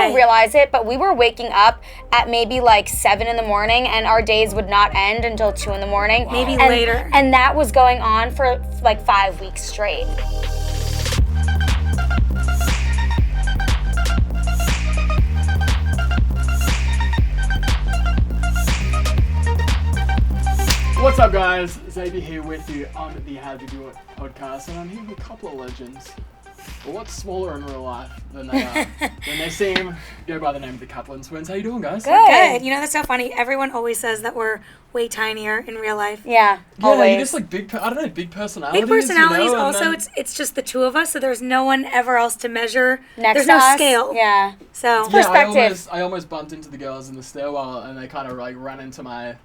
don't realize it, but we were waking up at maybe like 7 in the morning, and our days would not end until 2 in the morning. Wow. Maybe later. And that was going on for like 5 weeks straight. What's up, guys? Xavier here with you on the How to Do It podcast, and I'm here with a couple of legends. A lot smaller in real life than they are. When they seem, go by the name of the Kaplan Twins. How you doing, guys? Good. You know, that's so funny. Everyone always says that we're way tinier in real life. Yeah, always. You're just like big personalities. Big personalities. You know, also, it's just the two of us, so there's no one ever else to measure. There's no us. scale. Yeah. So perspective. I almost bumped into the girls in the stairwell, and they kind of like ran into my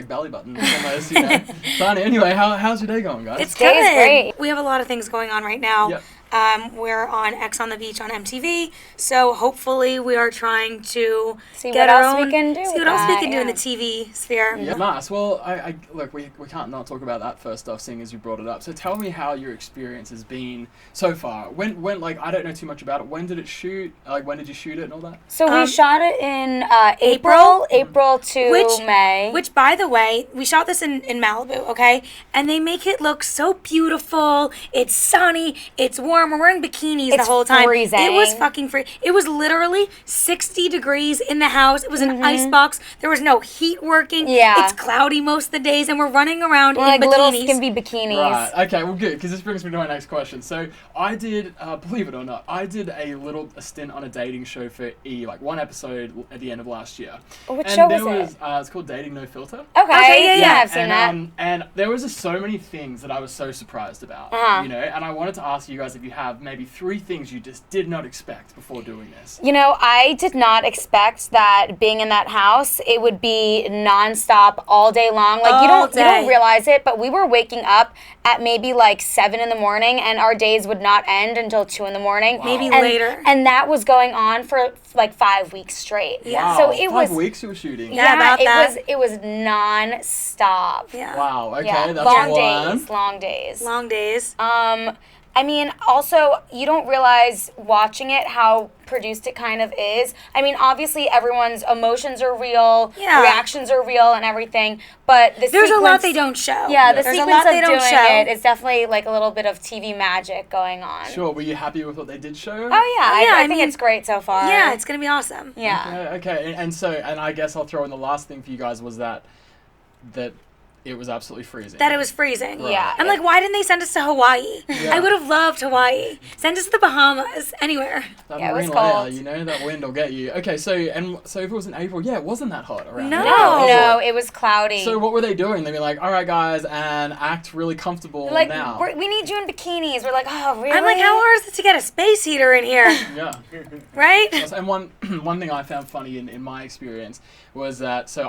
belly button almost, you know. Funny. Anyway, how's your day going, guys? It's good. Great. We have a lot of things going on right now. Yep. We're on X on the Beach on MTV, so hopefully we are trying to see get what our else own, we can do. See what else we can do in the TV sphere. Yeah, nice. Well, I look, we can't not talk about that first off, seeing as you brought it up. So tell me how your experience has been so far. When like, I don't know too much about it. When did it shoot? Like, when did you shoot it and all that? So we shot it in April to May. Which, by the way, we shot this in Malibu, okay? And they make it look so beautiful. It's sunny. It's warm. We're wearing bikinis the whole time. Freezing. It was fucking free. It was literally 60 degrees in the house. It was an ice box. There was no heat working. Yeah. It's cloudy most of the days, and we're running around in like bikinis. Little skimpy bikinis. Right. Okay. Well, good, because this brings me to my next question. So I did, believe it or not, I did a stint on a dating show for E, like one episode at the end of last year. Which show was it? It's called Dating No Filter. Okay. Yeah, I've seen that. And there was just so many things that I was so surprised about, you know. And I wanted to ask you guys if you have maybe 3 things you just did not expect before doing this. You know, I did not expect that being in that house, it would be nonstop all day long. Like you don't realize it, but we were waking up at maybe like 7 in the morning, and our days would not end until 2 in the morning. Wow. Maybe later. And that was going on for like 5 weeks straight. Yeah. So Wow. it 5 was weeks you were shooting. Yeah, it was non-stop. Yeah. Wow. Okay, Yeah. that's Long days. Long days. I mean, also, you don't realize watching it how produced it kind of is. I mean, obviously, everyone's emotions are real, reactions are real, and everything. But there's a lot they don't show. Yeah, the there's sequence a lot they of don't doing show. it is definitely like a little bit of TV magic going on. Sure. Were you happy with what they did show? Oh yeah, I think it's great so far. Yeah, it's gonna be awesome. Yeah. Okay. And I guess I'll throw in the last thing for you guys was that it was absolutely freezing. That it was freezing. Right. Yeah. I'm like, why didn't they send us to Hawaii? Yeah. I would have loved Hawaii. Send us to the Bahamas. Anywhere. That it was marine cold. layer, you know, that wind will get you. Okay, so if it was in April, it wasn't that hot around No. there. No, it was cloudy. So what were they doing? They'd be like, all right, guys, and act really comfortable like, now. we need you in bikinis. We're like, oh, really? I'm like, how hard is it to get a space heater in here? Yeah. Right? And one thing I found funny in my experience was that, so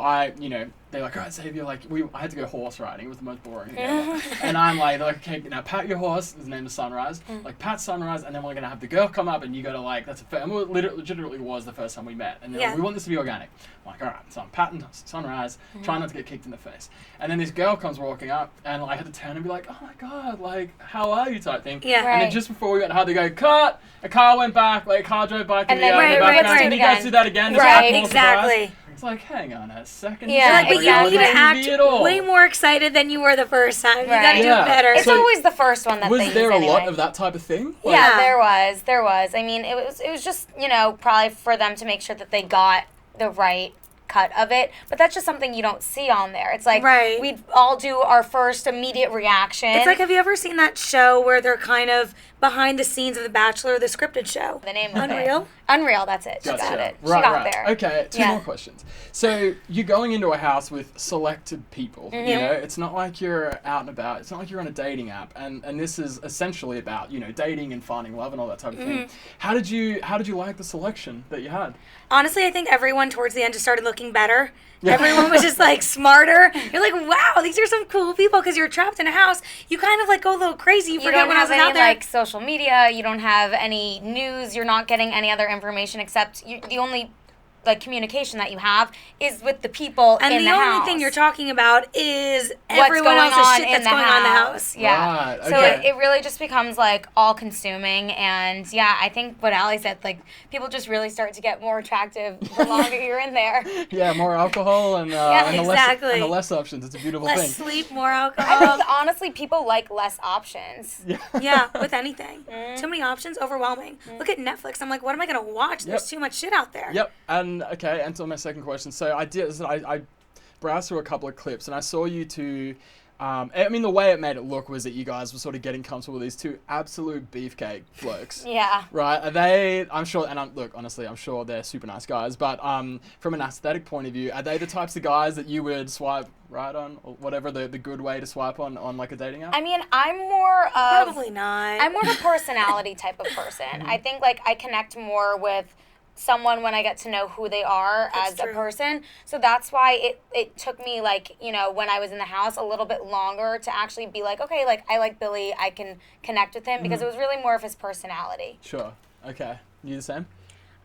they're like, all right, Xavier, I had to go horse riding. It was the most boring thing ever. And I'm like, they're like, okay, now pat your horse. His name is Sunrise. Like, pat Sunrise, and then we're going to have the girl come up, and you got to, that's a fair, and it legitimately was the first time we met. And they're like, we want this to be organic. I'm like, all right, so I'm patting Sunrise, trying not to get kicked in the face. And then this girl comes walking up, and I had to turn and be like, oh my God, how are you type thing. Yeah. And then just before we got hard, they go, cut! A car went back, a car drove back in the background. Can you guys do that again? Right, exactly. It's like, hang on a second. Yeah, but you need to act way more excited than you were the first time. You got to do it better. It's always the first one that they use Was there a anyway. lot of that type of thing? Yeah, there was. I mean, it was just, probably for them to make sure that they got the right cut of it, but that's just something you don't see on there. It's like we all do our first immediate reaction. It's like, have you ever seen that show where they're kind of behind the scenes of The Bachelor, the scripted show? The name of Unreal? it. Unreal, that's it. She Gotcha. got it. Right, she got there. Okay, two more questions. So you're going into a house with selected people. You know, it's not like you're out and about. It's not like you're on a dating app. And this is essentially about, dating and finding love and all that type of thing. How did you like the selection that you had? Honestly, I think everyone towards the end just started looking better. Yeah. Everyone was just smarter. You're like, wow, these are some cool people, because you're trapped in a house. You kind of go a little crazy. You forget when I was out there. Like social media. You don't have any news. You're not getting any other information except the only like communication that you have is with the people and in the house. And the only thing you're talking about is what's everyone going else's on shit in that's the going house. on in the house. Yeah. Right, So okay. it really just becomes like all consuming, and yeah, I think what Allie said, like people just really start to get more attractive the longer you're in there. Yeah, more alcohol and, and, exactly. the less options. It's a beautiful Less thing. sleep, more alcohol. I think honestly people like less options. Yeah, with anything. Too many options, overwhelming. Look at Netflix. I'm like, what am I going to watch? There's too much shit out there. Yep. And okay, and so my second question. So I browsed through a couple of clips and I saw you two. I mean, the way it made it look was that you guys were sort of getting comfortable with these two absolute beefcake blokes. Yeah. Right? Are they? I'm sure. And look, honestly, I'm sure they're super nice guys. But from an aesthetic point of view, are they the types of guys that you would swipe right on, or whatever the good way to swipe on like a dating app? I mean, I'm more of Probably not. I'm more of a personality type of person. I think like I connect more with someone when I get to know who they are as a person. So that's why it took me like, you know, when I was in the house a little bit longer to actually be like, okay, like I like Billy, I can connect with him because it was really more of his personality. Sure. Okay. You the same?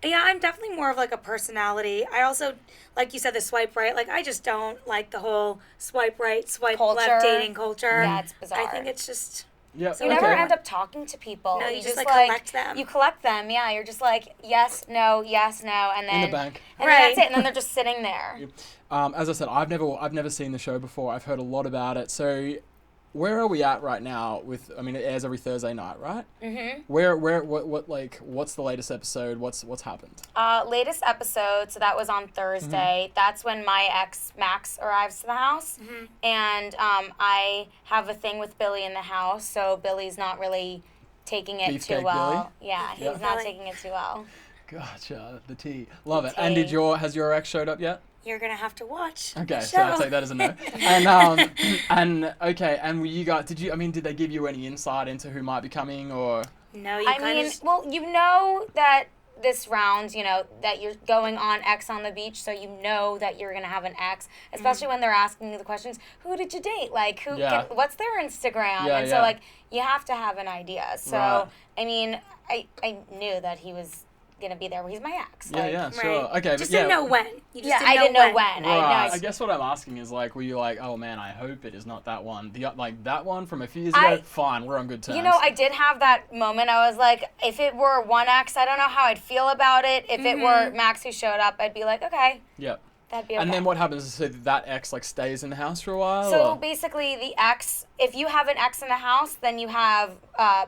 Yeah, I'm definitely more of like a personality. I also, like you said, the swipe right. Like I just don't like the whole swipe right, swipe left dating culture. Yeah, it's bizarre. I think it's just... Yeah. You never end up talking to people. No, you just like like collect them. You collect them, yeah. You're just like, yes, no, and then in the bank. And then that's it, and then they're just sitting there. As I said, I've never seen the show before. I've heard a lot about it. So where are we at right now with, I mean, it airs every Thursday night, right? Mm-hmm. What's the latest episode? What's happened? Latest episode, so that was on Thursday. Mm-hmm. That's when my ex, Max, arrives to the house. Mm-hmm. And I have a thing with Billy in the house, so Billy's not really taking it Beefcake too well. Billy? Yeah, he's not taking it too well. Gotcha. The tea. Love it. tea. And has your ex showed up yet? You're going to have to watch. Okay, so I'll take that as a no. And okay, and were you guys, did they give you any insight into who might be coming, or? No, well, you know that this round, you know, that you're going on X on the beach, so you know that you're going to have an ex, especially when they're asking you the questions, who did you date? Like, what's their Instagram? Yeah, so, like, you have to have an idea. So, right. I mean, I knew that he was going to be there. He's my ex. Yeah, sure. Okay, just didn't know when. You just I didn't know when. Right. I guess what I'm asking is, like, were you like, oh man, I hope it is not that one. That one from a few years ago, fine, we're on good terms. You know, I did have that moment. I was like, if it were one ex, I don't know how I'd feel about it. If it were Max who showed up, I'd be like, okay. Yep. That'd be okay. And then what happens is that ex like stays in the house for a while? So basically the ex, if you have an ex in the house, then you have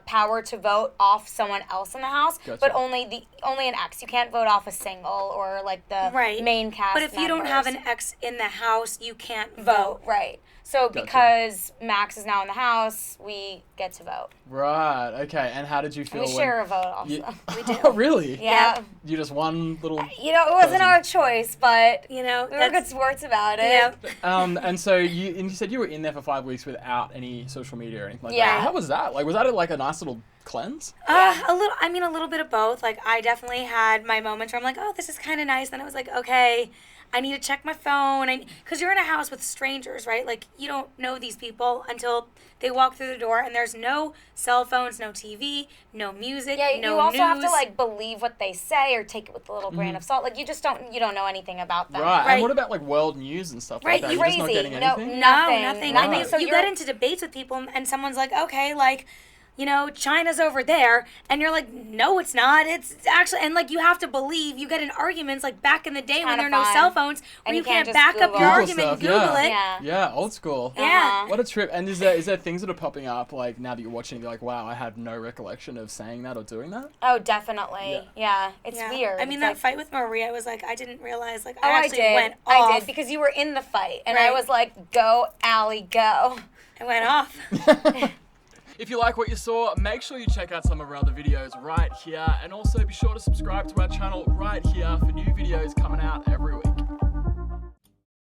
power to vote off someone else in the house, Gotcha. but only an ex. You can't vote off a single or like the main cast But if you don't have an ex in the house, you can't vote. Right. So because Max is now in the house, we get to vote. Right. Okay. And how did you feel? We share a vote also. We do. Oh, really? Yeah. You just one little. You know, it wasn't our choice, but you know, we were good sports about it. Yeah. And so you said you were in there for 5 weeks without any social media or anything like that. Yeah. How was that? Like, was that like a nice little cleanse? A little bit of both. Like, I definitely had my moments where I'm like, oh, this is kind of nice. Then I was like, okay, I need to check my phone. Because you're in a house with strangers, right? Like, you don't know these people until they walk through the door, and there's no cell phones, no TV, no music, no news. Yeah, you also have to, like, believe what they say or take it with a little grain of salt. Like, you just don't know anything about them. Right. And what about, like, world news and stuff like that? You're just not getting anything? Nothing. Right. I mean, so you get into debates with people, and someone's like, okay, like, you know, China's over there, and you're like, no, it's not. It's actually, and like, you have to believe. You get in arguments like back in the day when there were no cell phones, where you can't back up your argument and Google it. Yeah, old school. Yeah. What a trip. And is there things that are popping up, like, now that you're watching, you're like, wow, I had no recollection of saying that or doing that? Oh, definitely. Yeah. It's weird. I mean, that fight with Maria was like, I didn't realize, like, I actually went off. I did, because you were in the fight, and I was like, go, Allie, go. I went off. If you like what you saw, make sure you check out some of our other videos right here, and also be sure to subscribe to our channel right here for new videos coming out every week.